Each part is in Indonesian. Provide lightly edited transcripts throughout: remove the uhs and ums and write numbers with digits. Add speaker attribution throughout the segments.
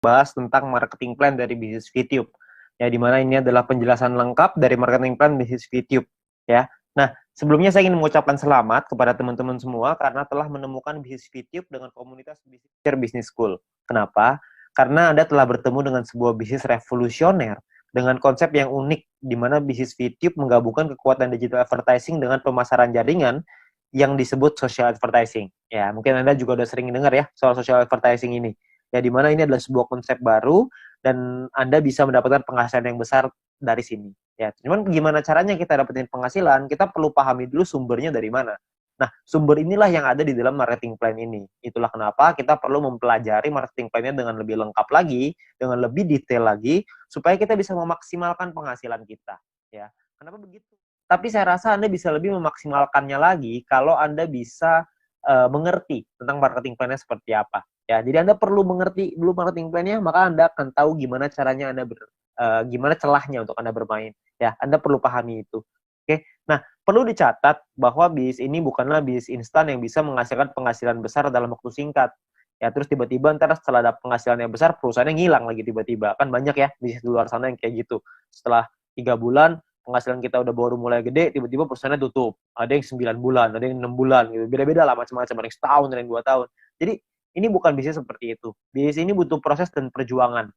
Speaker 1: bahas tentang marketing plan dari bisnis VTube. Ya, di mana ini adalah penjelasan lengkap dari marketing plan bisnis VTube. Ya. Nah, sebelumnya saya ingin mengucapkan selamat kepada teman-teman semua karena telah menemukan bisnis VTube dengan komunitas Business School. Kenapa? Karena Anda telah bertemu dengan sebuah bisnis revolusioner dengan konsep yang unik, di mana bisnis VTube menggabungkan kekuatan digital advertising dengan pemasaran jaringan yang disebut social advertising. Ya, mungkin Anda juga udah sering dengar ya soal social advertising ini. Ya, di mana ini adalah sebuah konsep baru dan Anda bisa mendapatkan penghasilan yang besar dari sini. Ya, cuman gimana caranya kita dapetin penghasilan? Kita perlu pahami dulu sumbernya dari mana. Nah, sumber inilah yang ada di dalam marketing plan ini. Itulah kenapa kita perlu mempelajari marketing plan-nya dengan lebih lengkap lagi, dengan lebih detail lagi, supaya kita bisa memaksimalkan penghasilan kita. Ya, kenapa begitu? Tapi saya rasa Anda bisa lebih memaksimalkannya lagi kalau Anda bisa mengerti tentang marketing plan-nya seperti apa. Ya, jadi Anda perlu mengerti dulu marketing plan-nya, maka Anda akan tahu gimana caranya gimana celahnya untuk Anda bermain. Ya, Anda perlu pahami itu. Oke. Nah, perlu dicatat bahwa bisnis ini bukanlah bisnis instan yang bisa menghasilkan penghasilan besar dalam waktu singkat. Ya, terus tiba-tiba ntar setelah ada penghasilan yang besar, perusahaannya ngilang lagi tiba-tiba. Kan banyak ya bisnis di luar sana yang kayak gitu. Setelah 3 bulan, penghasilan kita udah baru mulai gede, tiba-tiba perusahaannya tutup. Ada yang 9 bulan, ada yang 6 bulan, gitu. Beda-beda lah macam-macam, ada yang setahun, ada yang 2 tahun. Jadi, ini bukan bisnis seperti itu. Bisnis ini butuh proses dan perjuangan.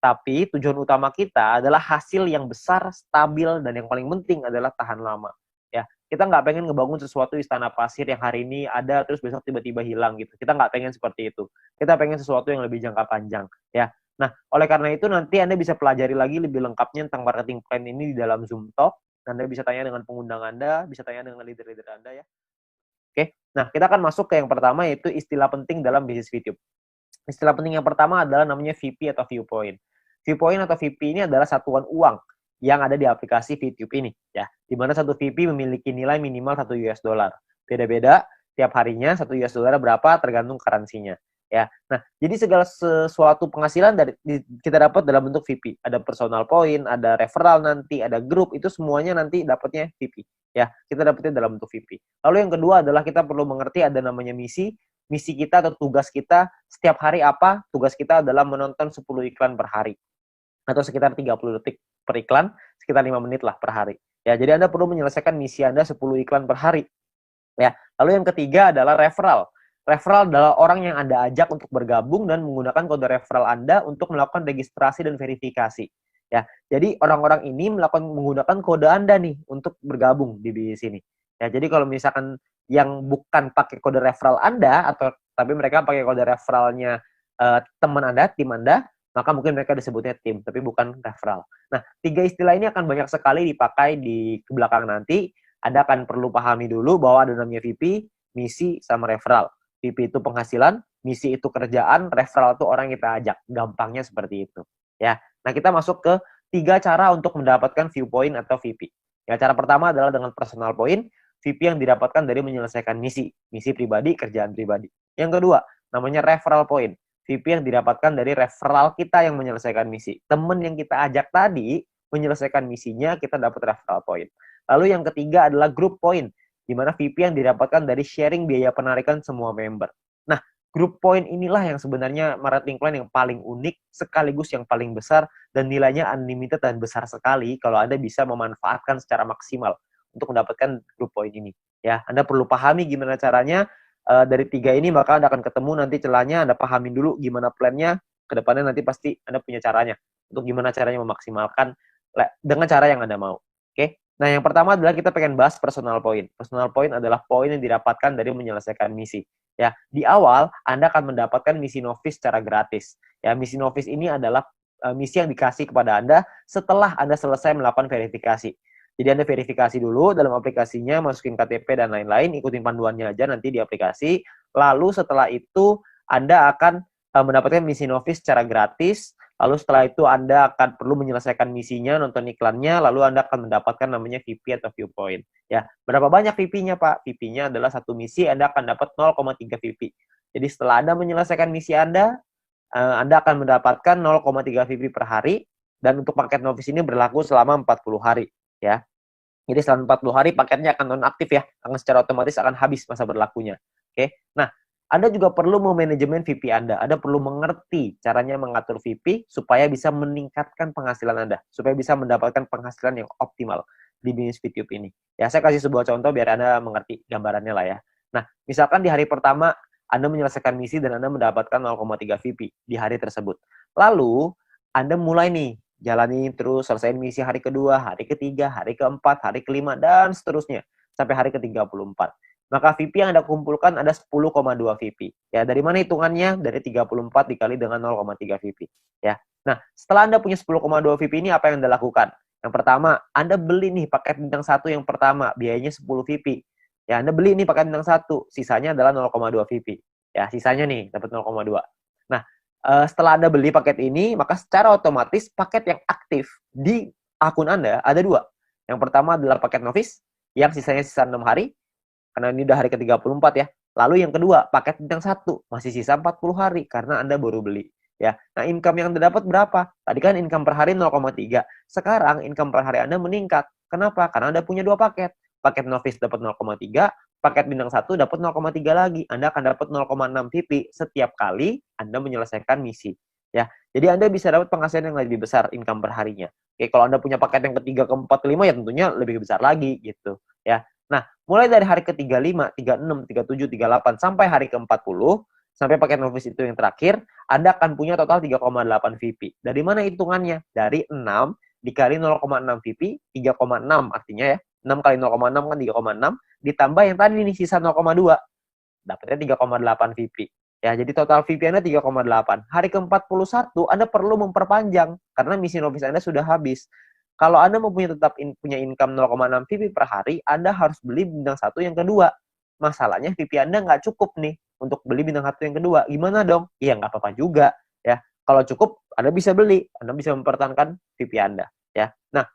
Speaker 1: Tapi tujuan utama kita adalah hasil yang besar, stabil, dan yang paling penting adalah tahan lama. Ya, kita nggak pengen ngebangun sesuatu istana pasir yang hari ini ada, terus besok tiba-tiba hilang gitu. Kita nggak pengen seperti itu. Kita pengen sesuatu yang lebih jangka panjang. Ya, nah, oleh karena itu nanti Anda bisa pelajari lagi lebih lengkapnya tentang marketing plan ini di dalam Zoom Talk. Anda bisa tanya dengan pengundang Anda, bisa tanya dengan leader-leader Anda ya. Oke, nah kita akan masuk ke yang pertama yaitu istilah penting dalam bisnis VTube. Istilah penting yang pertama adalah namanya VP atau Viewpoint. Viewpoint atau VP ini adalah satuan uang yang ada di aplikasi VTube ini ya. Di mana satu VP memiliki nilai minimal 1 US dollar. Beda-beda tiap harinya 1 US dollar berapa tergantung currency-nya. Ya. Nah, jadi segala sesuatu penghasilan kita dapat dalam bentuk VP. Ada personal point, ada referral nanti, ada grup, itu semuanya nanti dapatnya VP. Ya, kita dapatnya dalam bentuk VP. Lalu yang kedua adalah kita perlu mengerti ada namanya misi. Misi kita atau tugas kita setiap hari apa? Tugas kita adalah menonton 10 iklan per hari. Atau sekitar 30 detik per iklan, sekitar 5 menit lah per hari. Ya, jadi Anda perlu menyelesaikan misi Anda 10 iklan per hari. Ya, lalu yang ketiga adalah referral. Referral adalah orang yang Anda ajak untuk bergabung dan menggunakan kode referral Anda untuk melakukan registrasi dan verifikasi. Ya, jadi orang-orang ini menggunakan kode Anda nih untuk bergabung di sini. Ya, jadi kalau misalkan yang bukan pakai kode referral Anda atau tapi mereka pakai kode referralnya teman Anda, tim Anda, maka mungkin mereka disebutnya tim, tapi bukan referral. Nah, 3 istilah ini akan banyak sekali dipakai di belakang nanti. Anda akan perlu pahami dulu bahwa ada namanya VP, misi, sama referral. VP itu penghasilan, misi itu kerjaan, referral itu orang yang kita ajak. Gampangnya seperti itu. Ya. Nah, kita masuk ke 3 cara untuk mendapatkan viewpoint atau VP. Ya, cara pertama adalah dengan personal point, VP yang didapatkan dari menyelesaikan misi pribadi, kerjaan pribadi. Yang kedua, namanya referral point. VP yang didapatkan dari referral kita yang menyelesaikan misi. Teman yang kita ajak tadi menyelesaikan misinya, kita dapat referral point. Lalu yang ketiga adalah group point, di mana VP yang didapatkan dari sharing biaya penarikan semua member. Nah, group point inilah yang sebenarnya marketing plan yang paling unik, sekaligus yang paling besar, dan nilainya unlimited dan besar sekali kalau Anda bisa memanfaatkan secara maksimal untuk mendapatkan group point ini. Ya, Anda perlu pahami gimana caranya. Dari 3 ini maka Anda akan ketemu nanti celahnya, Anda pahamin dulu gimana plannya, ke depannya nanti pasti Anda punya caranya untuk gimana caranya memaksimalkan dengan cara yang Anda mau. Oke? Nah, yang pertama adalah kita pengen bahas personal point. Personal point adalah poin yang didapatkan dari menyelesaikan misi. Ya, di awal Anda akan mendapatkan misi novice secara gratis. Ya, misi novice ini adalah misi yang dikasih kepada Anda setelah Anda selesai melakukan verifikasi. Jadi Anda verifikasi dulu dalam aplikasinya, masukin KTP dan lain-lain, ikutin panduannya aja nanti di aplikasi. Lalu setelah itu Anda akan mendapatkan misi novice secara gratis. Lalu setelah itu Anda akan perlu menyelesaikan misinya, nonton iklannya, lalu Anda akan mendapatkan namanya VP atau viewpoint. Ya, berapa banyak VP-nya, Pak? VP-nya adalah 1 misi, Anda akan dapat 0,3 VP. Jadi setelah Anda menyelesaikan misi Anda akan mendapatkan 0,3 VP per hari, dan untuk paket novice ini berlaku selama 40 hari. Ya, jadi selama 40 hari paketnya akan nonaktif ya, akan secara otomatis akan habis masa berlakunya. Oke, nah Anda juga perlu memanajemen VP Anda. Anda perlu mengerti caranya mengatur VP supaya bisa meningkatkan penghasilan Anda, supaya bisa mendapatkan penghasilan yang optimal di bisnis VTube ini. Ya, saya kasih sebuah contoh biar Anda mengerti gambarannya lah ya. Nah, misalkan di hari pertama Anda menyelesaikan misi dan Anda mendapatkan 0,3 VP di hari tersebut. Lalu, Anda mulai nih, jalani terus, selesaiin misi hari kedua, hari ketiga, hari keempat, hari kelima, dan seterusnya. Sampai hari ke-34. Maka VP yang Anda kumpulkan ada 10,2 VP. Ya, dari mana hitungannya? Dari 34 dikali dengan 0,3 VP. Ya. Nah, setelah Anda punya 10,2 VP ini, apa yang Anda lakukan? Yang pertama, Anda beli nih paket bintang 1 yang pertama, biayanya 10 VP. Ya, Anda beli nih paket bintang 1, sisanya adalah 0,2 VP. Ya, sisanya nih dapat 0,2. Nah, setelah Anda beli paket ini, maka secara otomatis paket yang aktif di akun Anda ada 2. Yang pertama adalah paket novice, yang sisanya sisa 6 hari, karena ini udah hari ke-34 ya. Lalu yang kedua, paket bintang 1, masih sisa 40 hari karena Anda baru beli. Ya. Nah, income yang Anda dapat berapa? Tadi kan income per hari 0,3. Sekarang income per hari Anda meningkat. Kenapa? Karena Anda punya 2 paket. Paket novice dapat 0,3, paket bintang 1 dapat 0,3 lagi. Anda akan dapat 0,6 VP setiap kali Anda menyelesaikan misi. Ya. Jadi Anda bisa dapat penghasilan yang lebih besar income per harinya. Oke, kalau Anda punya paket yang ketiga, keempat, kelima ya tentunya lebih besar lagi gitu. Ya. Nah, mulai dari hari ke-35, 36, 37, 38 sampai hari ke-40, sampai paket novice itu yang terakhir, Anda akan punya total 3,8 VP. Dari mana hitungannya? Dari 6 dikali 0,6 VP, 3,6 artinya ya. 6 kali 0,6 kan 3,6, ditambah yang tadi nih sisa 0,2. Dapatnya 3,8 VP. Ya, jadi total VP Anda 3,8. Hari ke-41 Anda perlu memperpanjang karena misi novice Anda sudah habis. Kalau Anda mau punya income 0,6 VP per hari, Anda harus beli bintang 1 yang kedua. Masalahnya VP Anda nggak cukup nih untuk beli bintang 1 yang kedua. Gimana dong? Iya, nggak apa-apa juga. Ya, kalau cukup, Anda bisa beli. Anda bisa mempertahankan VP Anda. Ya, nah,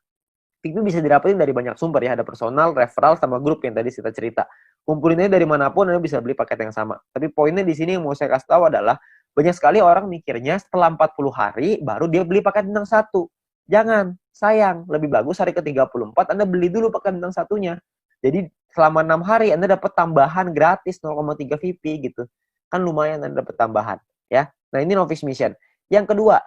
Speaker 1: VP bisa didapetin dari banyak sumber ya. Ada personal, referral, sama grup yang tadi kita cerita. Kumpulinnya dari manapun, Anda bisa beli paket yang sama. Tapi poinnya di sini yang mau saya kasih tahu adalah, banyak sekali orang mikirnya setelah 40 hari, baru dia beli paket bintang 1. Jangan, sayang. Lebih bagus hari ke-34 Anda beli dulu paket bintang 1-nya. Jadi selama 6 hari Anda dapat tambahan gratis 0,3 VP gitu. Kan lumayan Anda dapat tambahan. Ya. Nah, ini novice mission. Yang kedua,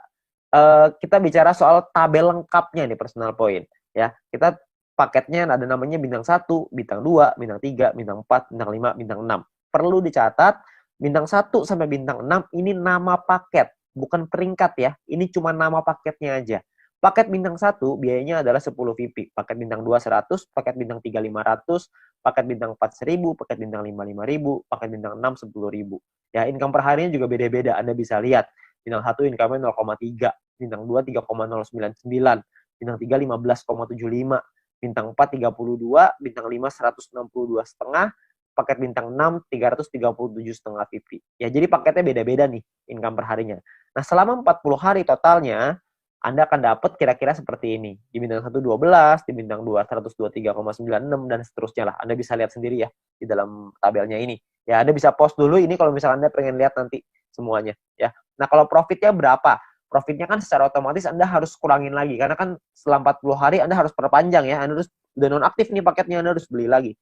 Speaker 1: kita bicara soal tabel lengkapnya nih personal point. Ya, kita paketnya ada namanya bintang 1, bintang 2, bintang 3, bintang 4, bintang 5, bintang 6. Perlu dicatat, bintang 1 sampai bintang 6 ini nama paket, bukan peringkat ya. Ini cuma nama paketnya aja. Paket bintang 1 biayanya adalah 10 VP. Paket bintang 2 100, paket bintang 3 500, paket bintang 4 1000, paket bintang 5 5000, paket bintang 6 10.000. Ya, income per harinya juga beda-beda. Anda bisa lihat. Bintang 1 income-nya 0,3, bintang 2 3,099, bintang 3 15,75, bintang 4 32, bintang 5 162,5, paket bintang 6 337,5 VP. Ya, jadi paketnya beda-beda nih income per harinya. Nah, selama 40 hari totalnya Anda akan dapat kira-kira seperti ini. Di bintang 1 12, di bintang 2 123,96 dan seterusnya lah. Anda bisa lihat sendiri ya di dalam tabelnya ini. Ya, Anda bisa post dulu ini kalau misalnya Anda pengen lihat nanti semuanya ya. Nah, kalau profitnya berapa? Profitnya kan secara otomatis Anda harus kurangin lagi karena kan setelah 40 hari Anda harus perpanjang ya. Anda harus udah nonaktif nih paketnya, Anda harus beli lagi.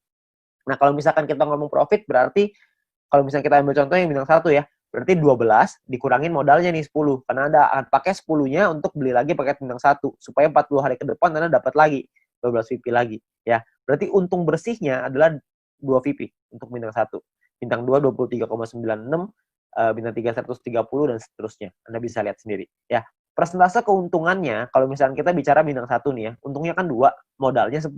Speaker 1: Nah, kalau misalkan kita ngomong profit berarti kalau misalnya kita ambil contoh yang bintang 1 ya, berarti 12 dikurangin modalnya nih 10. Karena Anda pakai 10-nya untuk beli lagi paket bintang 1 supaya 40 hari ke depan Anda dapat lagi 12 VP lagi ya. Berarti untung bersihnya adalah 2 VP untuk bintang 1. Bintang 2 23,96, bintang 3 130 dan seterusnya. Anda bisa lihat sendiri ya. Persentase keuntungannya kalau misalnya kita bicara bintang 1 nih ya, untungnya kan 2, modalnya 10.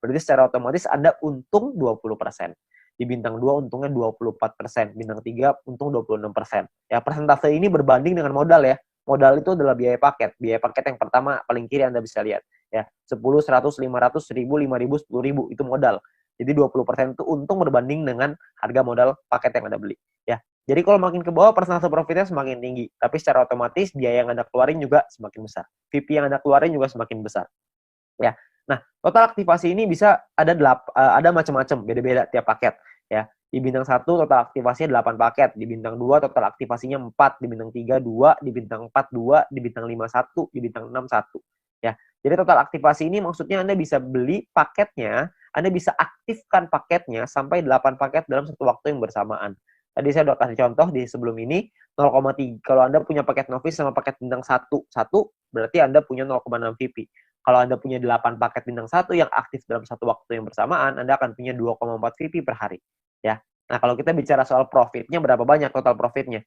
Speaker 1: Berarti secara otomatis Anda untung 20%. Di bintang 2 untungnya 24%, bintang 3 untung 26%. Ya, persentase ini berbanding dengan modal ya. Modal itu adalah biaya paket. Biaya paket yang pertama paling kiri Anda bisa lihat ya. 10, 100, 500, 1000, 5000, 10.000 itu modal. Jadi 20% itu untung berbanding dengan harga modal paket yang Anda beli ya. Jadi kalau makin ke bawah persentase profitnya semakin tinggi, tapi secara otomatis biaya yang Anda keluarin juga semakin besar. VP yang Anda keluarin juga semakin besar. Ya. Nah, total aktivasi ini bisa ada macam-macam, beda-beda tiap paket ya. Di bintang 1 total aktivasinya 8 paket, di bintang 2 total aktivasinya 4, di bintang 3 2, di bintang 4 2, di bintang 5 1, di bintang 6 1 ya. Jadi total aktivasi ini maksudnya Anda bisa beli paketnya, Anda bisa aktifkan paketnya sampai 8 paket dalam satu waktu yang bersamaan. Tadi saya udah kasih contoh di sebelum ini, 0,3. Kalau Anda punya paket novice sama paket bintang 1, berarti Anda punya 0,6 VP. Kalau Anda punya 8 paket bintang 1 yang aktif dalam satu waktu yang bersamaan, Anda akan punya 2,4 VP per hari. Ya. Nah, kalau kita bicara soal profitnya, berapa banyak total profitnya?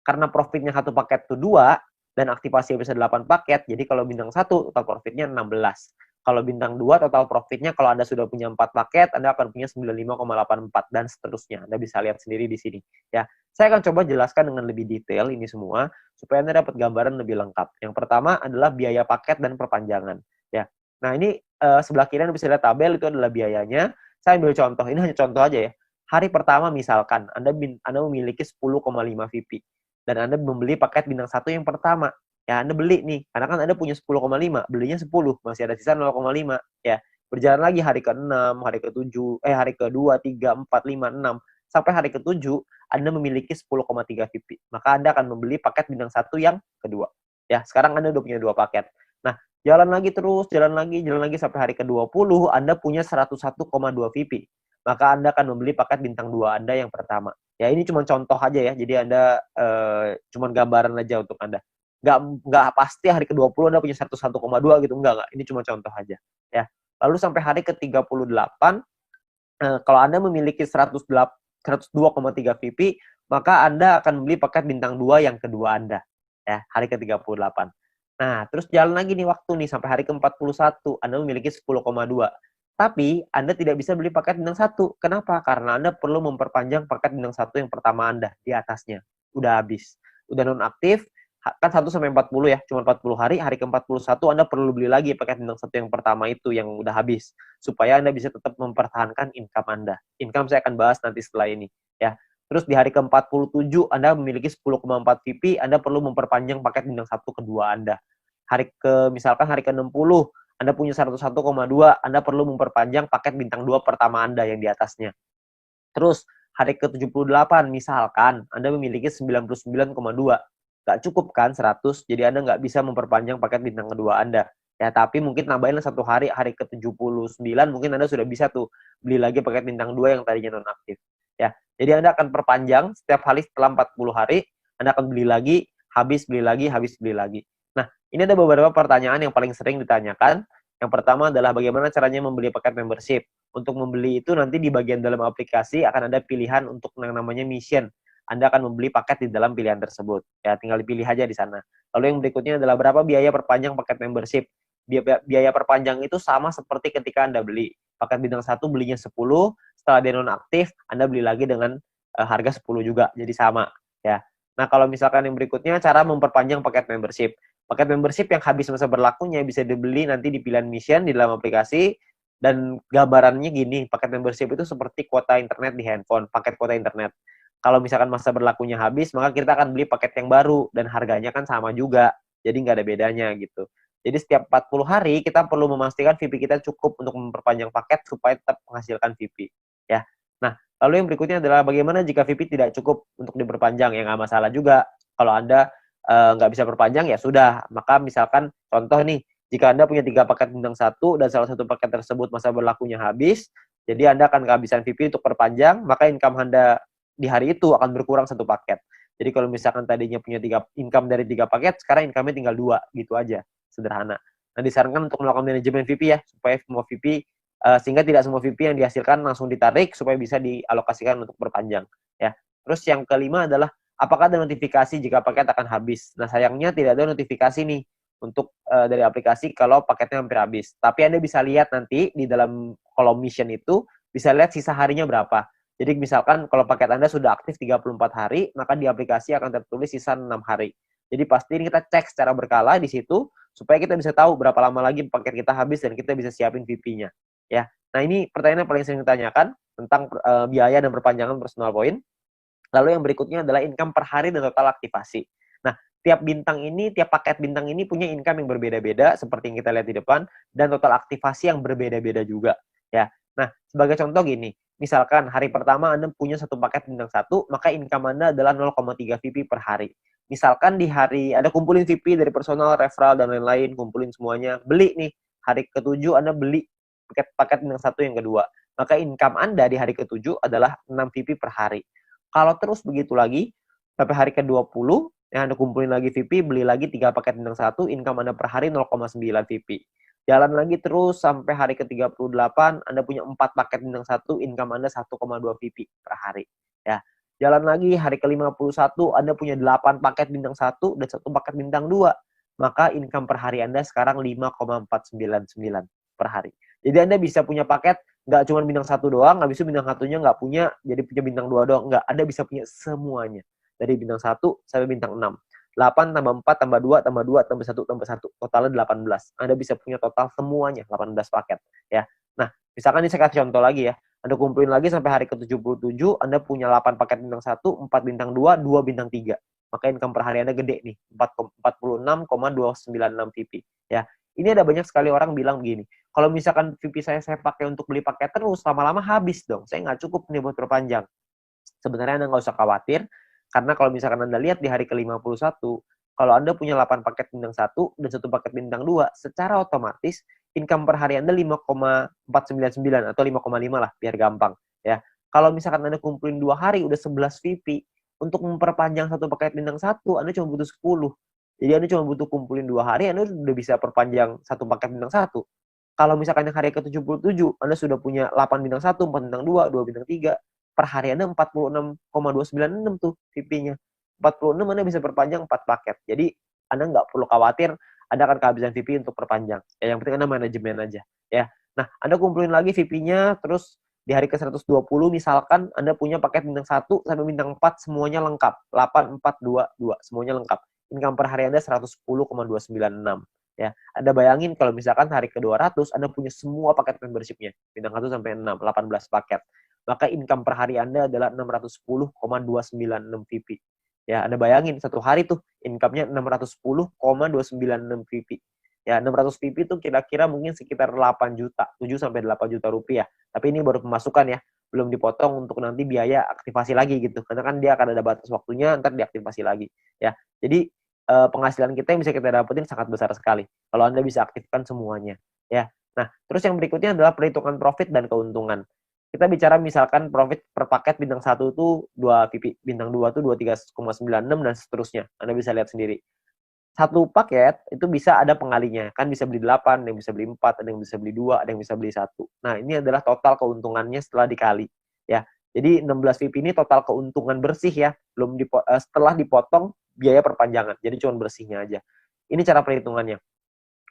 Speaker 1: Karena profitnya satu paket itu 2, dan aktivasi bisa 8 paket, jadi kalau bintang 1, total profitnya 16. Kalau bintang 2, total profitnya kalau Anda sudah punya 4 paket, Anda akan punya 95,84 dan seterusnya. Anda bisa lihat sendiri di sini. Ya, saya akan coba jelaskan dengan lebih detail ini semua, supaya Anda dapat gambaran lebih lengkap. Yang pertama adalah biaya paket dan perpanjangan. Ya, nah ini sebelah kiri Anda bisa lihat tabel, itu adalah biayanya. Saya ambil contoh, ini hanya contoh aja ya. Hari pertama misalkan, Anda memiliki 10,5 VP. Dan Anda membeli paket bintang 1 yang pertama. Ya, Anda beli nih, karena kan Anda punya 10,5, belinya 10, masih ada sisa 0,5. Ya, berjalan lagi hari ke-6, hari ke-7, hari ke-2, 3, 4, 5, 6. Sampai hari ke-7, Anda memiliki 10,3 VP. Maka Anda akan membeli paket bintang 1 yang kedua. Ya, sekarang Anda udah punya 2 paket. Nah, jalan lagi terus, jalan lagi sampai hari ke-20, Anda punya 101,2 VP. Maka Anda akan membeli paket bintang 2 Anda yang pertama. Ya, ini cuma contoh aja ya, jadi Anda cuma gambaran aja untuk Anda. Nggak pasti hari ke-20 Anda punya 101,2 gitu, enggak. Ini cuma contoh aja. Ya. Lalu sampai hari ke-38, kalau Anda memiliki 102,3 VP, maka Anda akan membeli paket bintang 2 yang kedua Anda. Ya, hari ke-38. Nah, terus jalan lagi nih waktu nih, sampai hari ke-41, Anda memiliki 10,2. Tapi Anda tidak bisa beli paket bintang 1. Kenapa? Karena Anda perlu memperpanjang paket bintang 1 yang pertama Anda di atasnya. Udah habis. Udah nonaktif, kan 1 sampai 40 ya, cuma 40 hari, hari ke-41 Anda perlu beli lagi paket bintang 1 yang pertama itu yang udah habis, supaya Anda bisa tetap mempertahankan income Anda. Income saya akan bahas nanti setelah ini, ya. Terus di hari ke-47 Anda memiliki 10,4 VP, Anda perlu memperpanjang paket bintang 1 kedua Anda. Misalkan hari ke-60 Anda punya 101,2, Anda perlu memperpanjang paket bintang 2 pertama Anda yang di atasnya. Terus hari ke-78 misalkan Anda memiliki 99,2. Nggak cukup kan 100, jadi Anda nggak bisa memperpanjang paket bintang kedua Anda. Ya, tapi mungkin tambahin satu hari, hari ke-79 mungkin Anda sudah bisa tuh beli lagi paket bintang 2 yang tadinya nonaktif. Ya, jadi Anda akan perpanjang setiap hari setelah 40 hari, Anda akan beli lagi, habis beli lagi, habis beli lagi. Nah, ini ada beberapa pertanyaan yang paling sering ditanyakan. Yang pertama adalah bagaimana caranya membeli paket membership. Untuk membeli itu nanti di bagian dalam aplikasi akan ada pilihan untuk yang namanya mission. Anda akan membeli paket di dalam pilihan tersebut. Ya, tinggal dipilih aja di sana. Lalu yang berikutnya adalah berapa biaya perpanjang paket membership. Biaya perpanjang itu sama seperti ketika Anda beli. Paket bintang 1 belinya 10, setelah dia nonaktif, Anda beli lagi dengan harga 10 juga. Jadi sama. Ya. Nah, kalau misalkan yang berikutnya, cara memperpanjang paket membership. Paket membership yang habis masa berlakunya bisa dibeli nanti di pilihan mission di dalam aplikasi. Dan gambarannya gini, paket membership itu seperti kuota internet di handphone, paket kuota internet. Kalau misalkan masa berlakunya habis, maka kita akan beli paket yang baru, dan harganya kan sama juga, jadi nggak ada bedanya gitu. Jadi setiap 40 hari, kita perlu memastikan VP kita cukup untuk memperpanjang paket supaya tetap menghasilkan VP. Ya. Nah, lalu yang berikutnya adalah bagaimana jika VP tidak cukup untuk diperpanjang, ya nggak masalah juga. Kalau Anda nggak bisa perpanjang, ya sudah. Maka misalkan, contoh nih, jika Anda punya 3 paket bintang 1 dan salah satu paket tersebut masa berlakunya habis, jadi Anda akan kehabisan VP untuk perpanjang, maka income Anda di hari itu akan berkurang 1 paket. Jadi kalau misalkan tadinya punya income dari 3 paket, sekarang income-nya tinggal 2, gitu aja. Sederhana. Nah, disarankan untuk melakukan manajemen VP ya, supaya semua VP, sehingga tidak semua VP yang dihasilkan langsung ditarik, supaya bisa dialokasikan untuk perpanjang. Ya. Terus yang kelima adalah, apakah ada notifikasi jika paket akan habis? Nah, sayangnya tidak ada notifikasi nih, untuk dari aplikasi kalau paketnya hampir habis. Tapi Anda bisa lihat nanti di dalam kolom mission itu, bisa lihat sisa harinya berapa. Jadi misalkan kalau paket Anda sudah aktif 34 hari, maka di aplikasi akan tertulis sisa 6 hari. Jadi pasti ini kita cek secara berkala di situ, supaya kita bisa tahu berapa lama lagi paket kita habis dan kita bisa siapin VP-nya. Ya. Nah, ini pertanyaan yang paling sering ditanyakan tentang biaya dan perpanjangan personal point. Lalu yang berikutnya adalah income per hari dan total aktivasi. Nah, tiap paket bintang ini punya income yang berbeda-beda, seperti yang kita lihat di depan, dan total aktivasi yang berbeda-beda juga. Ya. Nah, sebagai contoh gini, misalkan hari pertama Anda punya 1 paket bintang 1, maka income Anda adalah 0,3 VP per hari. Misalkan di hari, ada kumpulin VP dari personal, referral, dan lain-lain, kumpulin semuanya, beli nih, hari ke-7 Anda beli paket bintang 1 yang kedua. Maka income Anda di hari ke-7 adalah 6 VP per hari. Kalau terus begitu lagi, sampai hari ke-20, ya Anda kumpulin lagi VP, beli lagi 3 paket bintang 1, income Anda per hari 0,9 VP. Jalan lagi terus sampai hari ke-38, Anda punya 4 paket bintang 1, income Anda 1,2 VP per hari. Ya. Jalan lagi hari ke-51, Anda punya 8 paket bintang 1 dan 1 paket bintang 2. Maka income per hari Anda sekarang 5,499 per hari. Jadi Anda bisa punya paket nggak cuma bintang 1 doang, habis itu bintang 1-nya nggak punya, jadi punya bintang 2 doang. Nggak, Anda bisa punya semuanya. Dari bintang 1 sampai bintang 6. 8 tambah 4 tambah 2 tambah 2 tambah 1 tambah 1. Totalnya 18. Anda bisa punya total semuanya 18 paket. Ya. Nah, misalkan ini saya kasih contoh lagi ya. Anda kumpulin lagi sampai hari ke-77, Anda punya 8 paket bintang 1, 4 bintang 2, 2 bintang 3. Maka income per hari Anda gede nih, 46,296 VP. Ya. Ini ada banyak sekali orang bilang begini, kalau misalkan VP saya pakai untuk beli paket terus, lama-lama habis dong. Saya nggak cukup nih buat perpanjang. Sebenarnya Anda nggak usah khawatir, karena kalau misalkan Anda lihat di hari ke-51, kalau Anda punya 8 paket bintang 1 dan 1 paket bintang 2, secara otomatis income per hari Anda 5,499 atau 5,5 lah, biar gampang. Ya. Kalau misalkan Anda kumpulin 2 hari, udah 11 VP, untuk memperpanjang 1 paket bintang 1, Anda cuma butuh 10. Jadi Anda cuma butuh kumpulin 2 hari, Anda udah bisa perpanjang 1 paket bintang 1. Kalau misalkan yang hari ke-77, Anda sudah punya 8 bintang 1, 4 bintang 2, 2 bintang 3, per hari Anda 46,296 tuh VP-nya. 46 Anda bisa perpanjang 4 paket. Jadi Anda nggak perlu khawatir Anda akan kehabisan VP untuk perpanjang. Ya, yang penting Anda manajemen aja. Ya. Nah, Anda kumpulin lagi VP-nya, terus di hari ke-120 misalkan Anda punya paket bintang 1 sampai bintang 4 semuanya lengkap. 8, 4, 2, 2 semuanya lengkap. Income per hari Anda 110,296. Ya, Anda bayangin kalau misalkan hari ke-200 Anda punya semua paket membership-nya, bintang 1 sampai 6, 18 paket. Maka income per hari Anda adalah 610,296 VP. Ya, Anda bayangin satu hari tuh income-nya 610,296 VP. Ya, 600 VP itu kira-kira mungkin sekitar 8 juta, 7 sampai 8 juta rupiah. Tapi ini baru pemasukan ya, belum dipotong untuk nanti biaya aktivasi lagi gitu. Karena kan dia akan ada batas waktunya, ntar diaktifasi lagi. Ya, jadi penghasilan kita yang bisa kita dapetin sangat besar sekali. Kalau Anda bisa aktifkan semuanya. Ya, nah terus yang berikutnya adalah perhitungan profit dan keuntungan. Kita bicara misalkan profit per paket bintang 1 tuh 2 VP, bintang 2 tuh 23,96 dan seterusnya. Anda bisa lihat sendiri. Satu paket itu bisa ada pengalinya. Kan bisa beli 8, ada yang bisa beli 4, ada yang bisa beli 2, ada yang bisa beli 1. Nah, ini adalah total keuntungannya setelah dikali. Ya. Jadi 16 VIP ini total keuntungan bersih ya, setelah dipotong biaya perpanjangan. Jadi cuma bersihnya aja. Ini cara perhitungannya.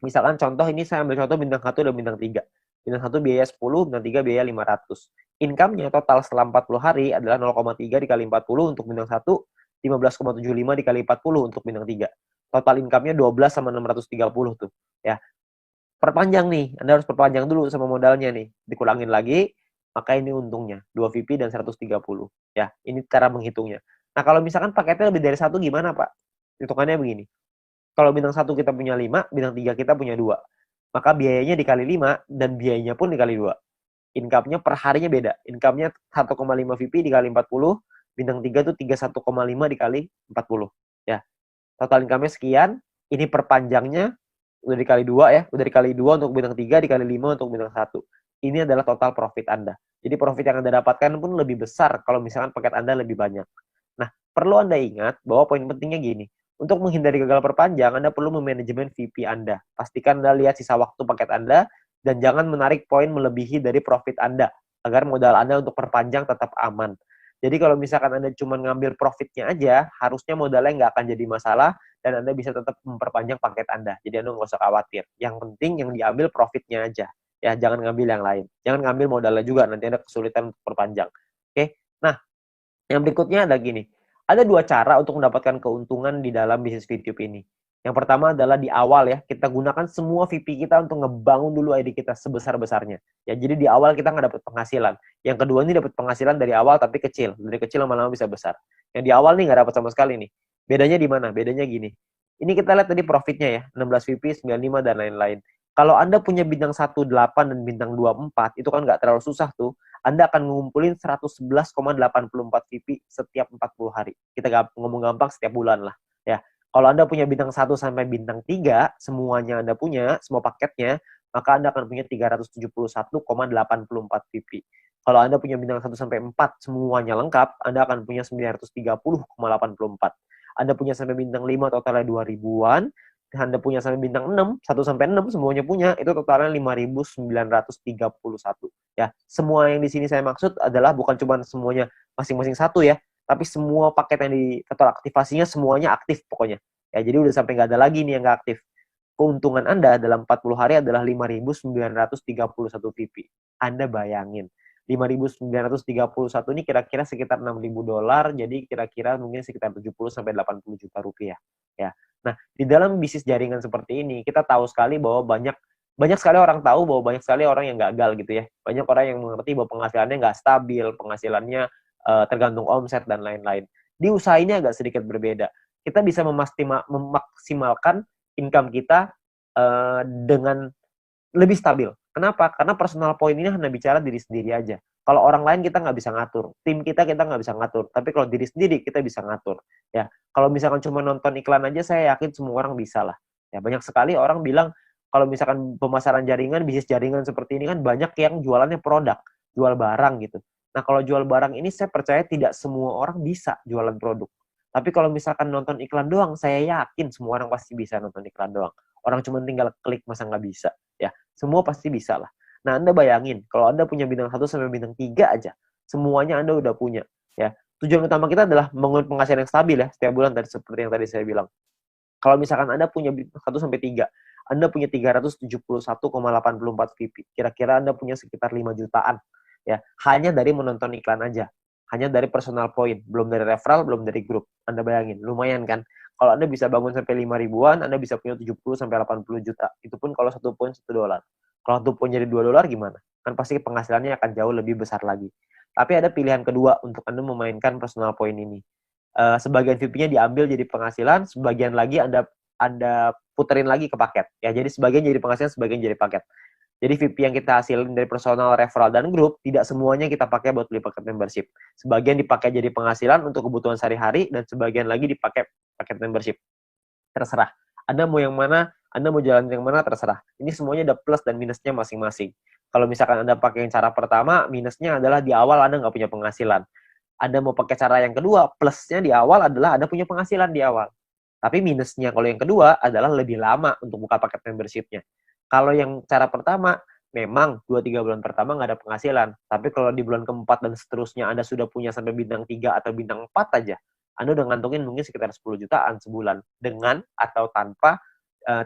Speaker 1: Misalkan contoh ini saya ambil contoh bintang 1 dan bintang 3. Bintang 1 biaya 10, bintang 3 biaya 500. Income-nya total setelah 40 hari adalah 0,3 dikali 40 untuk bintang 1, 15,75 dikali 40 untuk bintang 3. Total income-nya 12 sama 630 tuh. Ya. Perpanjang nih, Anda harus perpanjang dulu sama modalnya nih. Dikurangin lagi, maka ini untungnya 2 VP dan 130. Ya, ini cara menghitungnya. Nah, kalau misalkan paketnya lebih dari 1 gimana, Pak? Hitungannya begini. Kalau bintang 1 kita punya 5, bintang 3 kita punya 2. Maka biayanya dikali 5 dan biayanya pun dikali 2. Income-nya per harinya beda. Income-nya 1,5 VP dikali 40, bintang 3 tuh 31,5 dikali 40. Ya. Total income-nya sekian, ini perpanjangnya udah dikali 2 ya, udah dikali 2 untuk bintang 3, dikali 5 untuk bintang 1. Ini adalah total profit Anda. Jadi profit yang Anda dapatkan pun lebih besar kalau misalkan paket Anda lebih banyak. Nah, perlu Anda ingat bahwa poin pentingnya gini. Untuk menghindari gagal perpanjang, Anda perlu memanajemen VP Anda. Pastikan Anda lihat sisa waktu paket Anda, dan jangan menarik poin melebihi dari profit Anda, agar modal Anda untuk perpanjang tetap aman. Jadi kalau misalkan Anda cuma ngambil profitnya aja, harusnya modalnya nggak akan jadi masalah, dan Anda bisa tetap memperpanjang paket Anda. Jadi Anda nggak usah khawatir. Yang penting yang diambil profitnya aja. Ya, jangan ngambil yang lain. Jangan ngambil modalnya juga, nanti Anda kesulitan untuk perpanjang. Oke? Nah, yang berikutnya ada gini. Ada 2 cara untuk mendapatkan keuntungan di dalam bisnis VTube ini. Yang pertama adalah di awal ya, kita gunakan semua VP kita untuk ngebangun dulu ID kita sebesar-besarnya. Ya, jadi di awal kita nggak dapat penghasilan. Yang kedua ini dapat penghasilan dari awal tapi kecil. Dari kecil lama-lama bisa besar. Yang di awal nih nggak dapat sama sekali nih. Bedanya di mana? Bedanya gini. Ini kita lihat tadi profitnya ya, 16 VP, 95 dan lain-lain. Kalau Anda punya bintang 18 dan bintang 24, itu kan nggak terlalu susah tuh. Anda akan ngumpulin 111,84 VP setiap 40 hari. Kita ngomong gampang setiap bulan lah. Ya. Kalau Anda punya bintang 1 sampai bintang 3, semuanya Anda punya, semua paketnya, maka Anda akan punya 371,84 VP. Kalau Anda punya bintang 1-4 semuanya lengkap, Anda akan punya 930,84. Anda punya sampai bintang 5 totalnya 2000-an, Anda punya sampai bintang 6, 1-6 semuanya punya, itu totalnya 5.931. Ya, semua yang di sini saya maksud adalah bukan cuma semuanya masing-masing satu ya, tapi semua paket yang di total aktivasinya semuanya aktif pokoknya. Ya, jadi udah sampai nggak ada lagi nih yang nggak aktif. Keuntungan Anda dalam 40 hari adalah 5.931 VP. Anda bayangin, 5.931 ini kira-kira sekitar $6.000, jadi kira-kira mungkin sekitar 70-80 juta rupiah. Ya. Nah, di dalam bisnis jaringan seperti ini, kita tahu sekali bahwa banyak sekali orang tahu bahwa banyak sekali orang yang gagal gitu ya. Banyak orang yang mengerti bahwa penghasilannya nggak stabil, penghasilannya tergantung omset dan lain-lain. Di usaha ini agak sedikit berbeda. Kita bisa memaksimalkan income kita dengan lebih stabil. Kenapa? Karena personal point ini hanya bicara diri sendiri aja. Kalau orang lain kita nggak bisa ngatur, tim kita nggak bisa ngatur. Tapi kalau diri sendiri kita bisa ngatur. Ya, kalau misalkan cuma nonton iklan aja, saya yakin semua orang bisa lah. Ya, banyak sekali orang bilang kalau misalkan pemasaran jaringan, bisnis jaringan seperti ini kan banyak yang jualannya produk, jual barang gitu. Nah, kalau jual barang ini saya percaya tidak semua orang bisa jualan produk. Tapi kalau misalkan nonton iklan doang, saya yakin semua orang pasti bisa nonton iklan doang. Orang cuma tinggal klik, masa nggak bisa? Ya, semua pasti bisa lah. Nah, Anda bayangin, kalau Anda punya bintang 1 sampai bintang 3 aja, semuanya Anda udah punya. Ya, tujuan utama kita adalah membangun penghasilan yang stabil ya, setiap bulan tadi seperti yang tadi saya bilang. Kalau misalkan Anda punya 1-3, Anda punya 371,84 VP. Kira-kira Anda punya sekitar 5 jutaan. Ya, hanya dari menonton iklan aja. Hanya dari personal point, belum dari referral, belum dari grup. Anda bayangin, lumayan kan? Kalau Anda bisa bangun sampai 5 ribuan, Anda bisa punya 70-80 juta. Itu pun kalau 1 poin $1. Kalau 1 poin jadi $2 gimana? Kan pasti penghasilannya akan jauh lebih besar lagi. Tapi ada pilihan kedua untuk Anda memainkan personal point ini. Sebagian VP-nya diambil jadi penghasilan, sebagian lagi Anda puterin lagi ke paket. Ya, jadi sebagian jadi penghasilan, sebagian jadi paket. Jadi VP yang kita hasilin dari personal, referral, dan grup, tidak semuanya kita pakai buat beli paket membership. Sebagian dipakai jadi penghasilan untuk kebutuhan sehari-hari, dan sebagian lagi dipakai paket membership. Terserah. Anda mau yang mana, Anda mau jalan yang mana, terserah. Ini semuanya ada plus dan minusnya masing-masing. Kalau misalkan Anda pakai yang cara pertama, minusnya adalah di awal Anda nggak punya penghasilan. Anda mau pakai cara yang kedua, plusnya di awal adalah Anda punya penghasilan di awal. Tapi minusnya kalau yang kedua adalah lebih lama untuk buka paket membership-nya. Kalau yang cara pertama, memang 2-3 bulan pertama nggak ada penghasilan. Tapi kalau di bulan keempat dan seterusnya Anda sudah punya sampai bintang 3 atau bintang 4 aja, Anda udah ngantongin mungkin sekitar 10 jutaan sebulan. Dengan atau tanpa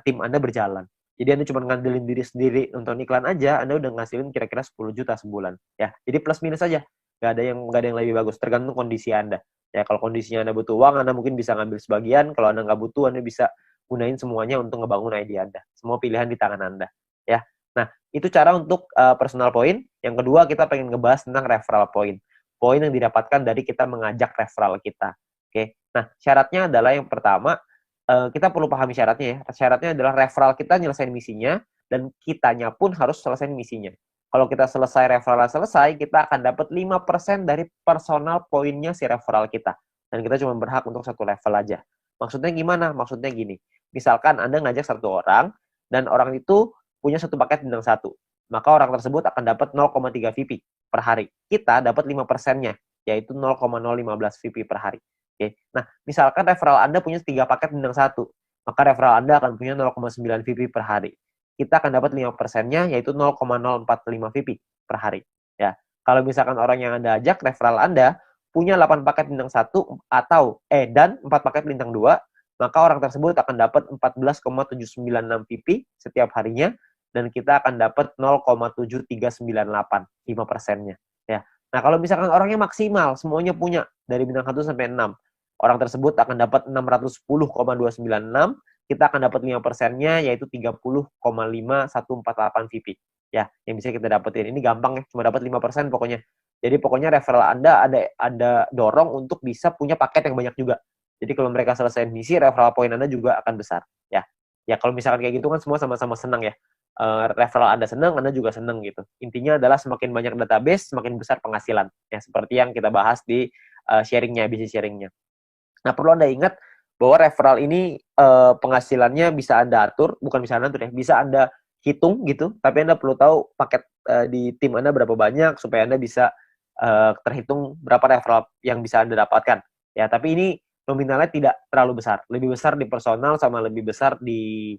Speaker 1: tim Anda berjalan. Jadi Anda cuma ngandelin diri sendiri nonton iklan aja, Anda udah ngasilin kira-kira 10 juta sebulan. Ya, jadi plus minus aja. Nggak ada yang lebih bagus, tergantung kondisi Anda. Ya, kalau kondisinya Anda butuh uang, Anda mungkin bisa ngambil sebagian. Kalau Anda nggak butuh, Anda bisa gunain semuanya untuk ngebangun ide Anda. Semua pilihan di tangan Anda. Ya. Nah, itu cara untuk personal point. Yang kedua, kita pengen ngebahas tentang referral point. Poin yang didapatkan dari kita mengajak referral kita. Oke. Nah, syaratnya adalah yang pertama, kita perlu pahami syaratnya ya. Syaratnya adalah referral kita nyelesain misinya, dan kitanya pun harus selesai misinya. Kalau kita selesai referral selesai, kita akan dapat 5% dari personal poinnya si referral kita. Dan kita cuma berhak untuk satu level aja. Maksudnya gimana? Maksudnya gini. Misalkan Anda ngajak satu orang, dan orang itu punya satu paket bintang 1. Maka orang tersebut akan dapat 0,3 VP per hari. Kita dapat 5%-nya, yaitu 0,015 VP per hari. Oke. Nah, misalkan referral Anda punya 3 paket bintang 1, maka referral Anda akan punya 0,9 VP per hari. Kita akan dapat 5%-nya, yaitu 0,045 VP per hari. Ya. Kalau misalkan orang yang Anda ajak, referral Anda punya 8 paket bintang 1 dan 4 paket bintang 2, maka orang tersebut akan dapat 14,796 VP setiap harinya, dan kita akan dapat 0,7398, 5%-nya. Ya. Nah, kalau misalkan orangnya maksimal, semuanya punya, dari bintang 1 sampai 6, orang tersebut akan dapat 610,296, kita akan dapat 5%-nya, yaitu 30,5148 VP. Ya, yang bisa kita dapetin. Ini gampang ya, cuma dapat 5% pokoknya. Jadi pokoknya referral Anda ada dorong untuk bisa punya paket yang banyak juga. Jadi kalau mereka selesai misi, referral point Anda juga akan besar. Ya, ya kalau misalkan kayak gitu kan semua sama-sama senang ya. Referral Anda senang, Anda juga senang gitu. Intinya adalah semakin banyak database, semakin besar penghasilan. Ya, seperti yang kita bahas di bisnis sharingnya. Nah, perlu Anda ingat bahwa referral ini penghasilannya bisa Anda atur, bukan bisa Anda atur ya, bisa Anda hitung gitu, tapi Anda perlu tahu paket di tim Anda berapa banyak supaya Anda bisa terhitung berapa referral yang bisa Anda dapatkan. Ya, tapi ini nominalnya tidak terlalu besar. Lebih besar di personal sama lebih besar di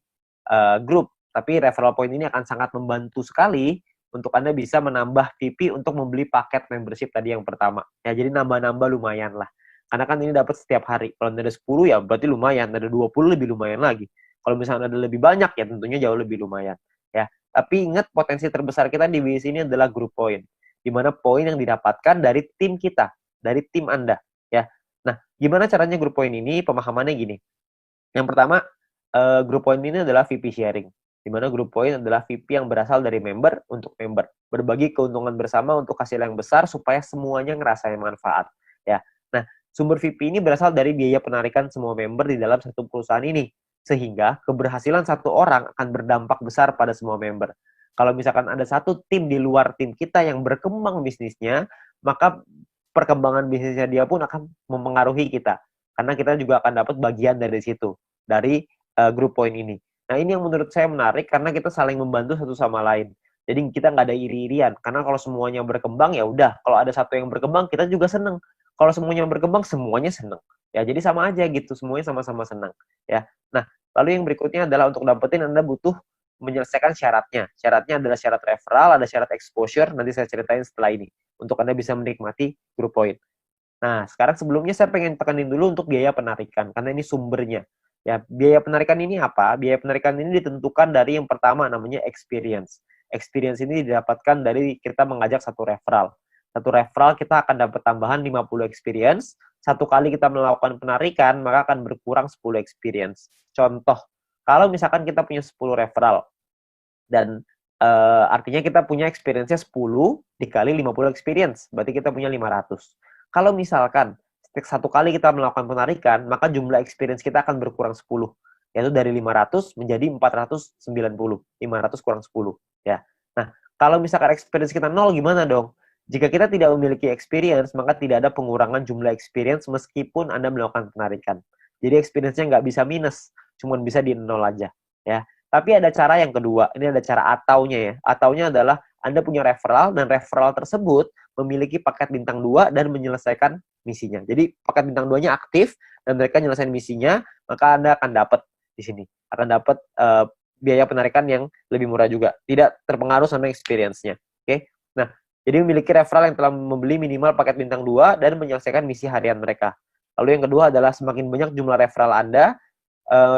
Speaker 1: grup. Tapi referral point ini akan sangat membantu sekali untuk Anda bisa menambah VP untuk membeli paket membership tadi yang pertama. Ya, jadi nambah-nambah lumayan lah. Karena kan ini dapat setiap hari. Kalau Anda ada 10 ya berarti lumayan. Ada 20 lebih lumayan lagi. Kalau misalnya ada lebih banyak ya tentunya jauh lebih lumayan. Ya, tapi ingat potensi terbesar kita di bisnis ini adalah group point. Di mana poin yang didapatkan dari tim kita, dari tim Anda. Ya, nah gimana caranya group point ini? Pemahamannya gini. Yang pertama, group point ini adalah VP sharing. Di mana group point adalah VP yang berasal dari member untuk member. Berbagi keuntungan bersama untuk hasil yang besar supaya semuanya ngerasain manfaat. Ya. Nah, sumber VP ini berasal dari biaya penarikan semua member di dalam satu perusahaan ini. Sehingga keberhasilan satu orang akan berdampak besar pada semua member. Kalau misalkan ada satu tim di luar tim kita yang berkembang bisnisnya, maka perkembangan bisnisnya dia pun akan mempengaruhi kita. Karena kita juga akan dapat bagian dari situ, dari group point ini. Nah, ini yang menurut saya menarik karena kita saling membantu satu sama lain. Jadi kita nggak ada iri-irian. Karena kalau semuanya berkembang, ya udah. Kalau ada satu yang berkembang, kita juga seneng. Kalau semuanya berkembang, semuanya seneng. Ya, jadi sama aja gitu. Semuanya sama-sama seneng. Ya. Nah, lalu yang berikutnya adalah untuk dapetin Anda butuh menyelesaikan syaratnya. Syaratnya adalah syarat referral, ada syarat exposure. Nanti saya ceritain setelah ini. Untuk Anda bisa menikmati group point. Nah, sekarang sebelumnya saya pengen tekanin dulu untuk biaya penarikan, karena ini sumbernya. Ya, biaya penarikan ini apa? Biaya penarikan ini ditentukan dari yang pertama namanya experience. Experience ini didapatkan dari kita mengajak satu referral. Satu referral kita akan dapat tambahan 50 experience. Satu kali kita melakukan penarikan, maka akan berkurang 10 experience. Contoh, kalau misalkan kita punya 10 referral, dan artinya kita punya experience-nya 10 dikali 50 experience, berarti kita punya 500. Kalau misalkan satu kali kita melakukan penarikan, maka jumlah experience kita akan berkurang 10, yaitu dari 500 menjadi 490. 500 kurang 10, ya. Nah, kalau misalkan experience kita 0, gimana dong? Jika kita tidak memiliki experience, maka tidak ada pengurangan jumlah experience meskipun Anda melakukan penarikan. Jadi experience-nya nggak bisa minus, cuma bisa di 0 aja, ya. Tapi ada cara yang kedua, ini ada cara ataunya ya. Ataunya adalah Anda punya referral, dan referral tersebut memiliki paket bintang 2 dan menyelesaikan misinya. Jadi paket bintang 2-nya aktif, dan mereka menyelesaikan misinya, maka Anda akan dapat di sini. Akan dapat biaya penarikan yang lebih murah juga. Tidak terpengaruh sama experience-nya. Oke? Nah, jadi memiliki referral yang telah membeli minimal paket bintang 2 dan menyelesaikan misi harian mereka. Lalu yang kedua adalah semakin banyak jumlah referral Anda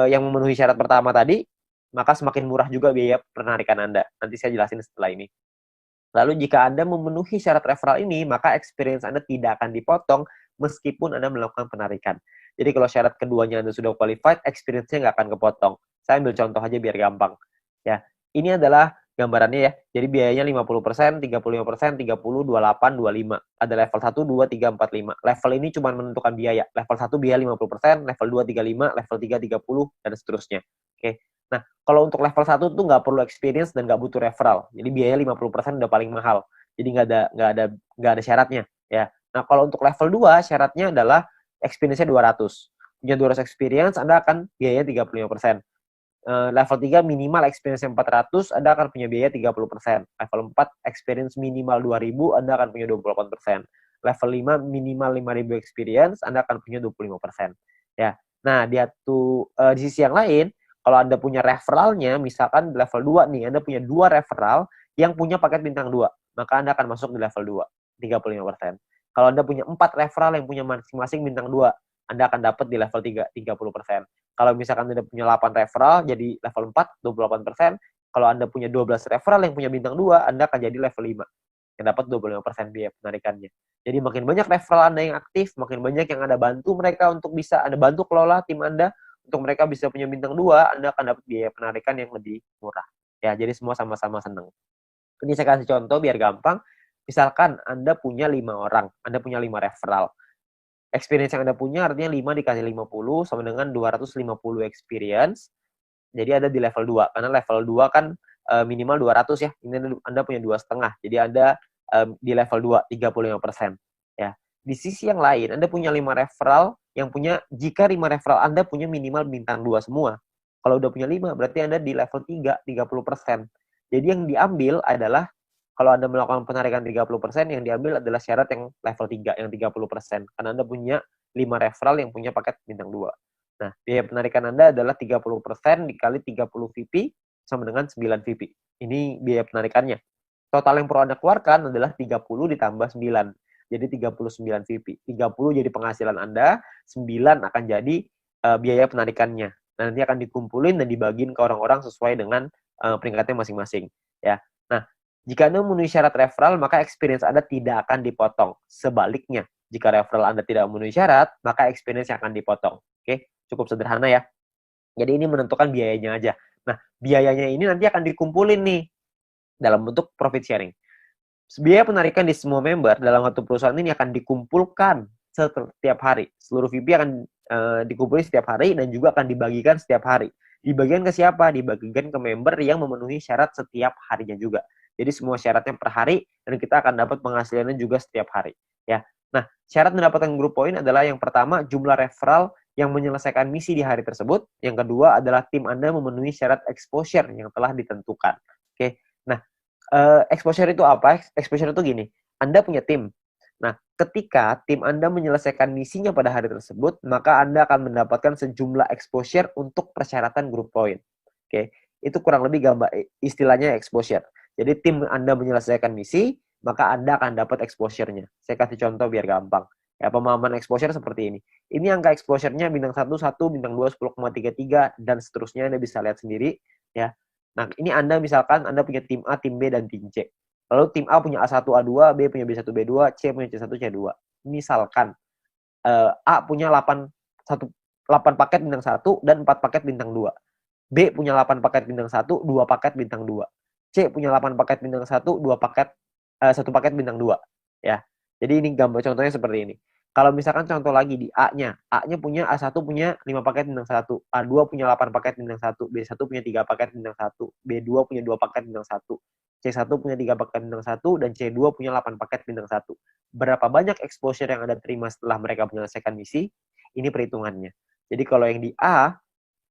Speaker 1: yang memenuhi syarat pertama tadi, maka semakin murah juga biaya penarikan Anda. Nanti saya jelasin setelah ini. Lalu jika Anda memenuhi syarat referral ini, maka experience Anda tidak akan dipotong meskipun Anda melakukan penarikan. Jadi kalau syarat keduanya Anda sudah qualified, experience-nya nggak akan kepotong. Saya ambil contoh aja biar gampang. Ya, ini adalah gambarannya ya. Jadi biayanya 50%, 35%, 30, 28, 25. Ada level 1, 2, 3, 4, 5. Level ini cuma menentukan biaya. Level 1 biaya 50%, level 2 35, level 3 30, dan seterusnya. Oke. Nah, kalau untuk level 1 tuh nggak perlu experience dan nggak butuh referral. Jadi biaya 50% udah paling mahal. Jadi nggak ada syaratnya. Ya. Nah, kalau untuk level 2 syaratnya adalah experience-nya 200. Punya 200 experience, Anda akan biaya 35%. Level 3 minimal experience 400, Anda akan punya biaya 30%. Level 4 experience minimal 2000, Anda akan punya 28%. Level 5 minimal 5000 experience, Anda akan punya 25%. Ya. Nah, di sisi yang lain, kalau Anda punya referralnya, misalkan level 2 nih, Anda punya 2 referral yang punya paket bintang 2, maka Anda akan masuk di level 2, 35%. Kalau Anda punya 4 referral yang punya masing-masing bintang 2, Anda akan dapat di level 3, 30%. Kalau misalkan Anda punya 8 referral, jadi level 4, 28%. Kalau Anda punya 12 referral yang punya bintang 2, Anda akan jadi level 5, yang dapat 25% biaya penarikannya. Jadi makin banyak referral Anda yang aktif, makin banyak yang Anda bantu mereka untuk bisa Anda bantu kelola tim Anda, untuk mereka bisa punya bintang 2, Anda akan dapat biaya penarikan yang lebih murah. Ya, jadi semua sama-sama senang. Ini saya kasih contoh biar gampang. Misalkan Anda punya 5 orang, Anda punya 5 referral. Experience yang Anda punya artinya 5 dikali 50 sama dengan 250 experience. Jadi ada di level 2. Karena level 2 kan minimal 200 ya. Ini Anda punya 2,5. Jadi Anda di level 2, 35%. Ya. Di sisi yang lain, Anda punya 5 referral yang punya, jika 5 referral Anda punya minimal bintang 2 semua, Kalau udah punya 5, berarti Anda di level 3, 30%. Jadi yang diambil adalah, kalau Anda melakukan penarikan 30%, yang diambil adalah syarat yang level 3, yang 30%. Karena Anda punya 5 referral yang punya paket bintang 2. Nah, biaya penarikan Anda adalah 30% dikali 30 VP sama dengan 9 VP. Ini biaya penarikannya. Total yang perlu Anda keluarkan adalah 30 ditambah 9. Jadi 39 VP. 30 jadi penghasilan Anda, 9 akan jadi biaya penarikannya. Nah, nanti akan dikumpulin dan dibagiin ke orang-orang sesuai dengan peringkatnya masing-masing. Ya. Nah, jika Anda memenuhi syarat referral, maka experience Anda tidak akan dipotong. Sebaliknya, jika referral Anda tidak memenuhi syarat, maka experience yang akan dipotong. Oke, cukup sederhana ya. Jadi ini menentukan biayanya aja. Nah, biayanya ini nanti akan dikumpulin nih dalam bentuk profit sharing. Biaya penarikan di semua member dalam satu perusahaan ini akan dikumpulkan setiap hari. Seluruh VP akan dikumpulkan setiap hari dan juga akan dibagikan setiap hari. Dibagikan ke siapa? Dibagikan ke member yang memenuhi syarat setiap harinya juga. Jadi semua syaratnya per hari dan kita akan dapat penghasilannya juga setiap hari. Ya. Nah, syarat mendapatkan group point adalah yang pertama jumlah referral yang menyelesaikan misi di hari tersebut. Yang kedua adalah tim Anda memenuhi syarat exposure yang telah ditentukan. Oke. Nah, exposure itu apa? Exposure itu gini, Anda punya tim. Nah, ketika tim Anda menyelesaikan misinya pada hari tersebut, maka Anda akan mendapatkan sejumlah exposure untuk persyaratan group point. Oke, itu kurang lebih gambar istilahnya exposure. Jadi tim Anda menyelesaikan misi, maka Anda akan dapat exposure-nya. Saya kasih contoh biar gampang. Ya, pemahaman exposure seperti ini. Ini angka exposure-nya bintang 1, 1, bintang 2, 10,33, dan seterusnya Anda bisa lihat sendiri. Ya. Nah, ini Anda misalkan Anda punya tim A, tim B, dan tim C. Lalu tim A punya A1, A2, B punya B1, B2, C punya C1, C2. Misalkan A punya 8 paket bintang 1 dan 4 paket bintang 2. B punya 8 paket bintang 1, 2 paket bintang 2. C punya 8 paket bintang 1, 1 paket bintang 2. Ya. Jadi ini gambar contohnya seperti ini. Kalau misalkan contoh lagi di A-nya punya A1 punya 5 paket bintang 1, A2 punya 8 paket bintang 1, B1 punya 3 paket bintang 1, B2 punya 2 paket bintang 1, C1 punya 3 paket bintang 1, dan C2 punya 8 paket bintang 1. Berapa banyak exposure yang Anda terima setelah mereka menyelesaikan misi? Ini perhitungannya. Jadi kalau yang di A,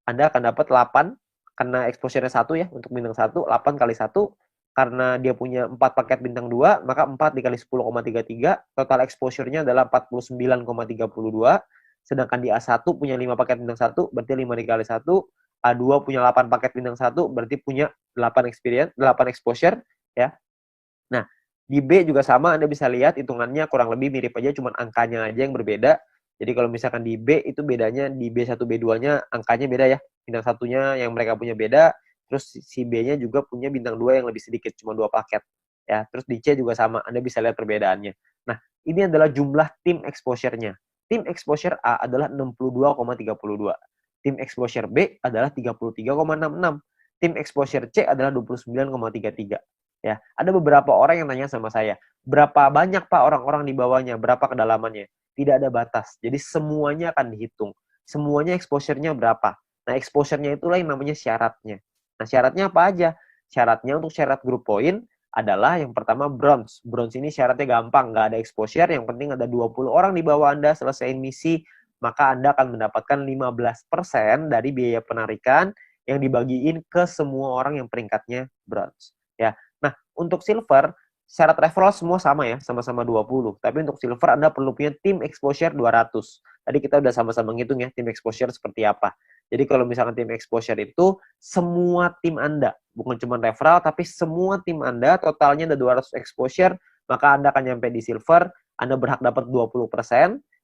Speaker 1: Anda akan dapat 8, karena exposure-nya 1 ya, untuk bintang 1, 8 kali 1, karena dia punya 4 paket bintang 2, maka 4 dikali 10,33, total exposure-nya adalah 49,32, sedangkan di A1 punya 5 paket bintang 1, berarti 5 dikali 1, A2 punya 8 paket bintang 1, berarti punya 8 exposure, ya. Nah, di B juga sama, Anda bisa lihat hitungannya kurang lebih mirip aja, cuma angkanya aja yang berbeda. Jadi kalau misalkan di B itu bedanya, di B1, B2-nya angkanya beda ya. Bintang satunya yang mereka punya beda, terus si B-nya juga punya bintang 2 yang lebih sedikit, cuma 2 paket. Ya, terus di C juga sama, Anda bisa lihat perbedaannya. Nah, ini adalah jumlah tim exposure-nya. Tim exposure A adalah 62,32. Tim exposure B adalah 33,66. Tim exposure C adalah 29,33. Ya, ada beberapa orang yang tanya sama saya, berapa banyak Pak orang-orang di bawahnya, berapa kedalamannya? Tidak ada batas. Jadi semuanya akan dihitung. Semuanya exposure-nya berapa? Nah, exposure-nya itulah yang namanya syaratnya. Nah, syaratnya apa aja? Syaratnya untuk syarat group point adalah yang pertama bronze. Bronze ini syaratnya gampang, nggak ada exposure, yang penting ada 20 orang di bawah Anda selesai misi, maka Anda akan mendapatkan 15% dari biaya penarikan yang dibagiin ke semua orang yang peringkatnya bronze. Ya. Nah, untuk silver, syarat referral semua sama ya, sama-sama 20. Tapi untuk silver Anda perlu punya tim exposure 200. Tadi kita udah sama-sama ngitung ya, tim exposure seperti apa. Jadi kalau misalkan tim exposure itu semua tim Anda, bukan cuma referral, tapi semua tim Anda totalnya ada 200 exposure, maka Anda akan nyampe di silver, Anda berhak dapat 20%.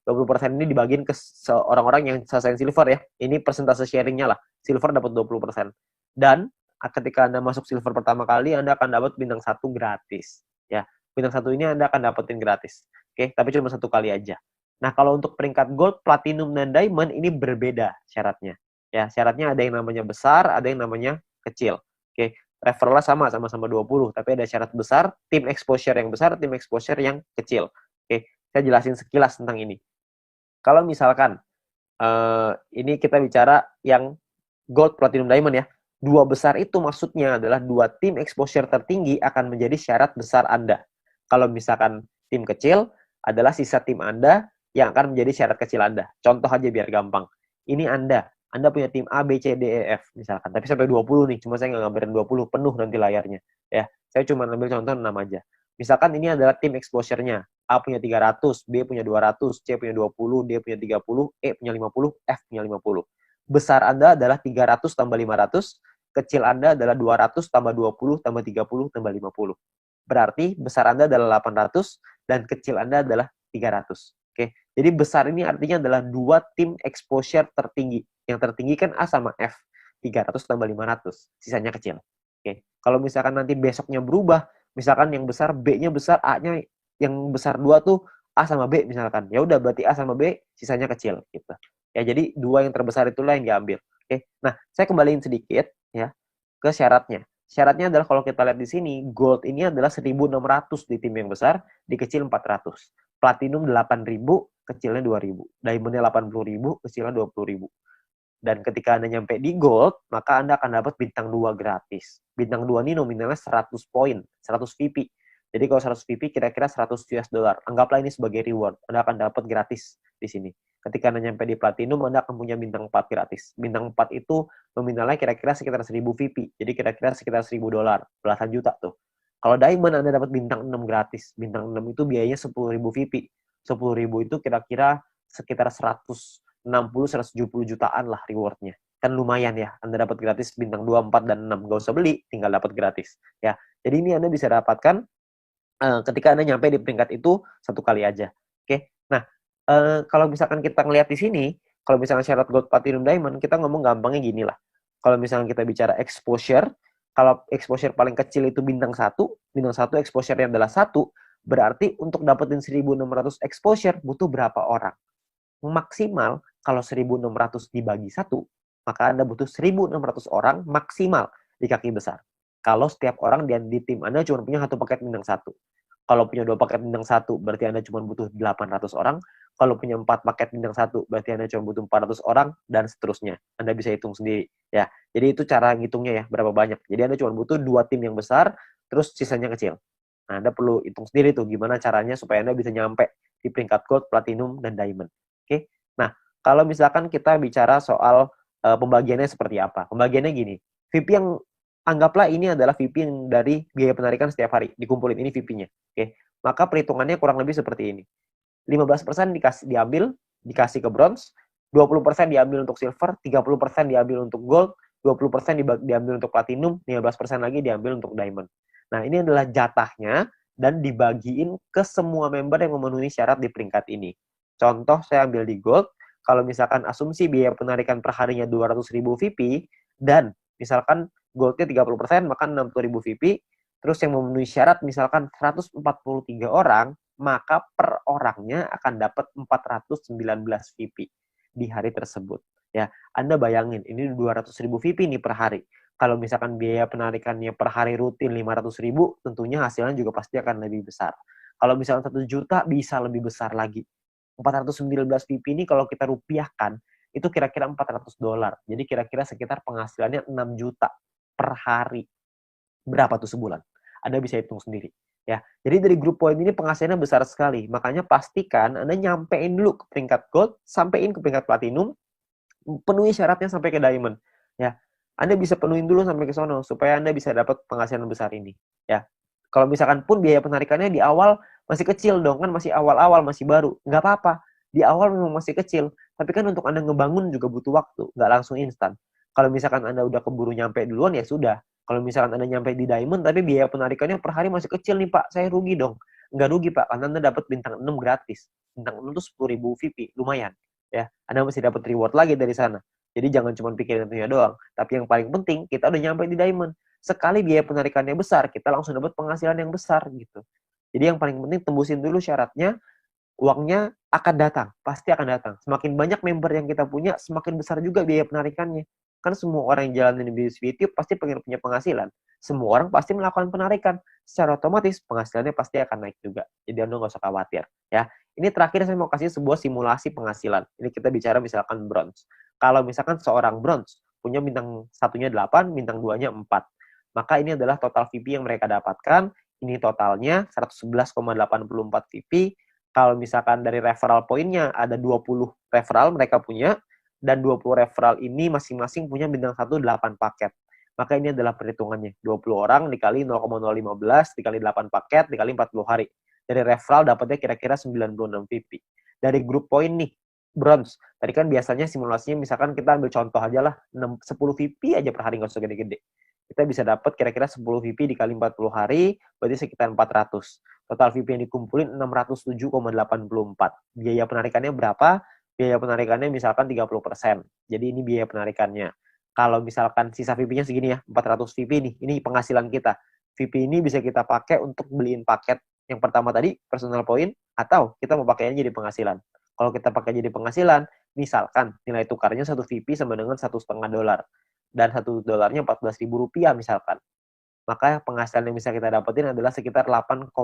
Speaker 1: 20% ini dibagiin ke orang-orang yang selesai silver ya. Ini persentase sharingnya lah. Silver dapat 20%. Dan ketika Anda masuk silver pertama kali, Anda akan dapat bintang 1 gratis. Ya, bintang 1 ini Anda akan dapetin gratis. Oke, tapi cuma 1 kali aja. Nah, kalau untuk peringkat gold, platinum, dan diamond ini berbeda syaratnya. Ya, syaratnya ada yang namanya besar, ada yang namanya kecil. Oke, referral sama-sama 20, tapi ada syarat besar, tim exposure yang besar, tim exposure yang kecil. Oke, saya jelasin sekilas tentang ini. Kalau misalkan ini kita bicara yang gold, platinum, diamond ya. 2 besar itu maksudnya adalah 2 tim exposure tertinggi akan menjadi syarat besar Anda. Kalau misalkan tim kecil adalah sisa tim Anda yang akan menjadi syarat kecil Anda. Contoh aja biar gampang. Ini Anda Anda punya tim A, B, C, D, E, F misalkan. Tapi sampai 20 nih, cuma saya nggak gambarin 20, penuh nanti layarnya. Ya, saya cuma ambil contoh 6 aja. Misalkan ini adalah tim exposure-nya. A punya 300, B punya 200, C punya 20, D punya 30, E punya 50, F punya 50. Besar Anda adalah 300 tambah 500, kecil Anda adalah 200 tambah 20 tambah 30 tambah 50. Berarti besar Anda adalah 800 dan kecil Anda adalah 300. Oke. Jadi besar ini artinya adalah dua tim exposure tertinggi. Yang tertinggi kan A sama F. 300 tambah 500. Sisanya kecil. Oke. Kalau misalkan nanti besoknya berubah, misalkan yang besar B-nya besar, A-nya yang besar 2 tuh A sama B misalkan. Ya udah berarti A sama B sisanya kecil gitu. Ya jadi dua yang terbesar itulah yang diambil. Oke. Nah, saya kembaliin sedikit ya ke syaratnya. Syaratnya adalah kalau kita lihat di sini, gold ini adalah 1.600 di tim yang besar, di kecil 400. Platinum 8.000, kecilnya 2.000. Diamondnya 80.000, kecilnya 20.000. Dan ketika Anda nyampe di gold, maka Anda akan dapat bintang 2 gratis. Bintang 2 ini nominalnya 100 poin, 100 VP. Jadi kalau 100 VP kira-kira 100 US dollar. Anggaplah ini sebagai reward. Anda akan dapat gratis di sini. Ketika Anda nyampe di platinum, Anda akan punya bintang 4 gratis. Bintang 4 itu nominalnya kira-kira sekitar 1000 VP. Jadi kira-kira sekitar 1000 dolar, belasan juta tuh. Kalau diamond Anda dapat bintang 6 gratis. Bintang 6 itu biayanya 10.000 VP. 10.000 itu kira-kira sekitar 160-170 jutaan lah rewardnya. Kan lumayan ya, Anda dapat gratis bintang 2, 4, dan 6. Gak usah beli, tinggal dapat gratis. Ya, jadi ini Anda bisa dapatkan ketika Anda nyampe di peringkat itu satu kali aja. Oke. Nah, kalau misalkan kita ngelihat di sini, kalau misalkan syarat gold, platinum, diamond, kita ngomong gampangnya gini lah. Kalau misalkan kita bicara exposure, kalau exposure paling kecil itu bintang 1 exposure-nya adalah 1, berarti untuk dapetin 1.600 exposure butuh berapa orang? Maksimal kalau 1.600 dibagi 1, maka Anda butuh 1.600 orang maksimal di kaki besar. Kalau setiap orang di tim Anda cuma punya satu paket bintang 1. Kalau punya 2 paket bintang 1, berarti Anda cuma butuh 800 orang. Kalau punya 4 paket bintang 1, berarti Anda cuma butuh 400 orang, dan seterusnya. Anda bisa hitung sendiri. Ya, jadi itu cara ngitungnya ya, berapa banyak. Jadi Anda cuma butuh 2 tim yang besar, terus sisanya kecil. Nah, Anda perlu hitung sendiri tuh gimana caranya supaya Anda bisa nyampe di peringkat gold, platinum, dan diamond. Oke? Nah, kalau misalkan kita bicara soal pembagiannya seperti apa. Pembagiannya gini, VP yang anggaplah ini adalah VP yang dari biaya penarikan setiap hari. Dikumpulin, ini VP-nya. Oke. Maka perhitungannya kurang lebih seperti ini. 15% dikasih ke bronze, 20% diambil untuk silver, 30% diambil untuk gold, 20% diambil untuk platinum, 15% lagi diambil untuk diamond. Nah, ini adalah jatahnya dan dibagiin ke semua member yang memenuhi syarat di peringkat ini. Contoh, saya ambil di gold, kalau misalkan asumsi biaya penarikan per harinya 200.000 VP, dan misalkan goldnya 30%, maka 60.000 VP, terus yang memenuhi syarat misalkan 143 orang, maka per orangnya akan dapat 419 VP di hari tersebut. Ya, Anda bayangin, ini 200.000 VP nih per hari. Kalau misalkan biaya penarikannya per hari rutin 500.000, tentunya hasilnya juga pasti akan lebih besar. Kalau misalkan 1 juta, bisa lebih besar lagi. 419 VP ini kalau kita rupiahkan, itu kira-kira 400 dolar. Jadi kira-kira sekitar penghasilannya 6 juta per hari. Berapa tuh sebulan? Anda bisa hitung sendiri. Ya, jadi dari grup poin ini penghasilannya besar sekali. Makanya pastikan Anda nyampein dulu ke peringkat gold, sampein ke peringkat platinum, penuhi syaratnya sampai ke diamond. Ya, Anda bisa penuhin dulu sampai ke sono supaya Anda bisa dapat penghasilan besar ini. Ya, kalau misalkan pun biaya penarikannya di awal masih kecil dong, kan masih awal-awal, masih baru. Nggak apa-apa. Di awal memang masih kecil. Tapi kan untuk Anda ngebangun juga butuh waktu. Nggak langsung instan. Kalau misalkan Anda udah keburu nyampe duluan, ya sudah. Kalau misalkan Anda nyampe di diamond, tapi biaya penarikannya per hari masih kecil nih Pak, saya rugi dong. Nggak rugi Pak, karena Anda dapat bintang 6 gratis. Bintang 6 itu 10.000 VP, lumayan. Ya, Anda masih dapat reward lagi dari sana. Jadi jangan cuma pikirin itunya doang. Tapi yang paling penting, kita udah nyampe di diamond. Sekali biaya penarikannya besar, kita langsung dapat penghasilan yang besar gitu. Jadi yang paling penting tembusin dulu syaratnya, uangnya akan datang, pasti akan datang. Semakin banyak member yang kita punya, semakin besar juga biaya penarikannya. Kan semua orang yang jalanin bisnis YouTube pasti pengen punya penghasilan. Semua orang pasti melakukan penarikan. Secara otomatis penghasilannya pasti akan naik juga. Jadi Anda nggak usah khawatir. Ya, ini terakhir saya mau kasih sebuah simulasi penghasilan. Ini kita bicara misalkan bronze. Kalau misalkan seorang bronze punya bintang satunya 8, bintang 2-nya 4. Maka ini adalah total VP yang mereka dapatkan. Ini totalnya 111,84 VP. Kalau misalkan dari referral poinnya ada 20 referral mereka punya, dan 20 referral ini masing-masing punya bintang 1 8 paket. Maka ini adalah perhitungannya. 20 orang dikali 0,015 dikali 8 paket dikali 40 hari. Dari referral dapatnya kira-kira 96 VP. Dari grup poin nih, bronze. Tadi kan biasanya simulasinya misalkan kita ambil contoh aja lah, 10 VP aja per hari, nggak usah gede-gede. Kita bisa dapat kira-kira 10 VP dikali 40 hari, berarti sekitar 400. Total VP yang dikumpulin 607,84. Biaya penarikannya berapa? Biaya penarikannya misalkan 30%. Jadi ini biaya penarikannya. Kalau misalkan sisa VP-nya segini ya, 400 VP nih, ini penghasilan kita. VP ini bisa kita pakai untuk beliin paket yang pertama tadi, personal point, atau kita mau pakainya jadi penghasilan. Kalau kita pakai jadi penghasilan, misalkan nilai tukarnya 1 VP sama dengan $1,5. Dan $1 Rp14.000 misalkan. Maka penghasilan yang bisa kita dapetin adalah sekitar 8,9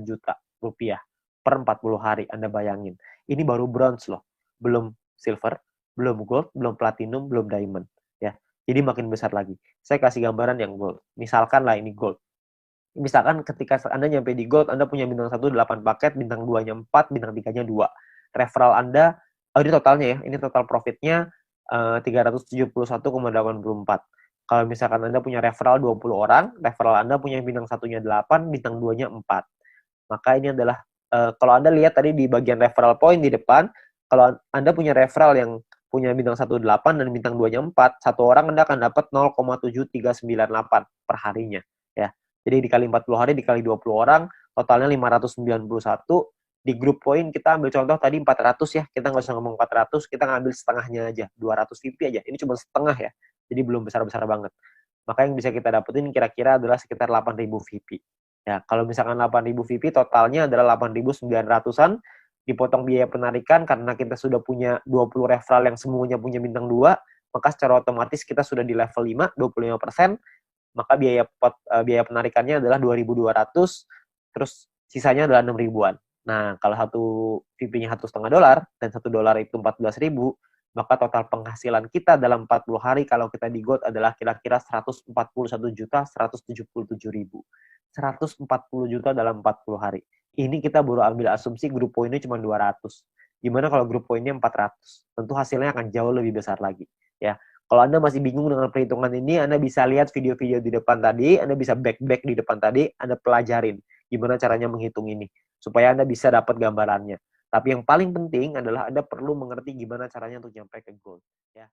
Speaker 1: juta rupiah per 40 hari. Anda bayangin. Ini baru bronze loh. Belum silver, belum gold, belum platinum, belum diamond. Ya. Jadi makin besar lagi. Saya kasih gambaran yang gold. Misalkan lah ini gold. Misalkan ketika Anda nyampe di gold, Anda punya bintang 1 8 paket, bintang 2-nya 4, bintang 3-nya 2. Referral Anda, ini totalnya ya, ini total profitnya 371,84. Kalau misalkan Anda punya referral 20 orang, referral Anda punya bintang 1-nya 8, bintang 2-nya 4. Maka ini adalah, kalau Anda lihat tadi di bagian referral point di depan, kalau Anda punya referral yang punya bintang 1 8 dan bintang 2-nya 4, satu orang Anda akan dapat 0,7398 per harinya. Ya. Jadi dikali 40 hari, dikali 20 orang, totalnya 591. Di grup poin kita ambil contoh tadi 400 ya, kita nggak usah ngomong 400, kita ngambil setengahnya aja, 200 VP aja, ini cuma setengah ya, jadi belum besar-besar banget. Maka yang bisa kita dapetin kira-kira adalah sekitar 8.000 VP. Ya, kalau misalkan 8.000 VP, totalnya adalah 8.900-an, dipotong biaya penarikan, karena kita sudah punya 20 referral yang semuanya punya bintang 2, maka secara otomatis kita sudah di level 5, 25%, maka biaya penarikannya adalah 2.200, terus sisanya adalah 6.000-an. Nah, kalau satu VP-nya $1,5 dan $1 itu 14.000, maka total penghasilan kita dalam 40 hari kalau kita di gold adalah kira-kira 141.177.000. 140 juta dalam 40 hari. Ini kita baru ambil asumsi grup poinnya cuma 200. Gimana kalau grup poinnya 400? Tentu hasilnya akan jauh lebih besar lagi. Ya, kalau Anda masih bingung dengan perhitungan ini, Anda bisa lihat video-video di depan tadi, Anda bisa back di depan tadi, Anda pelajarin gimana caranya menghitung ini supaya Anda bisa dapat gambarannya. Tapi yang paling penting adalah Anda perlu mengerti gimana caranya untuk nyampe ke goal. Ya.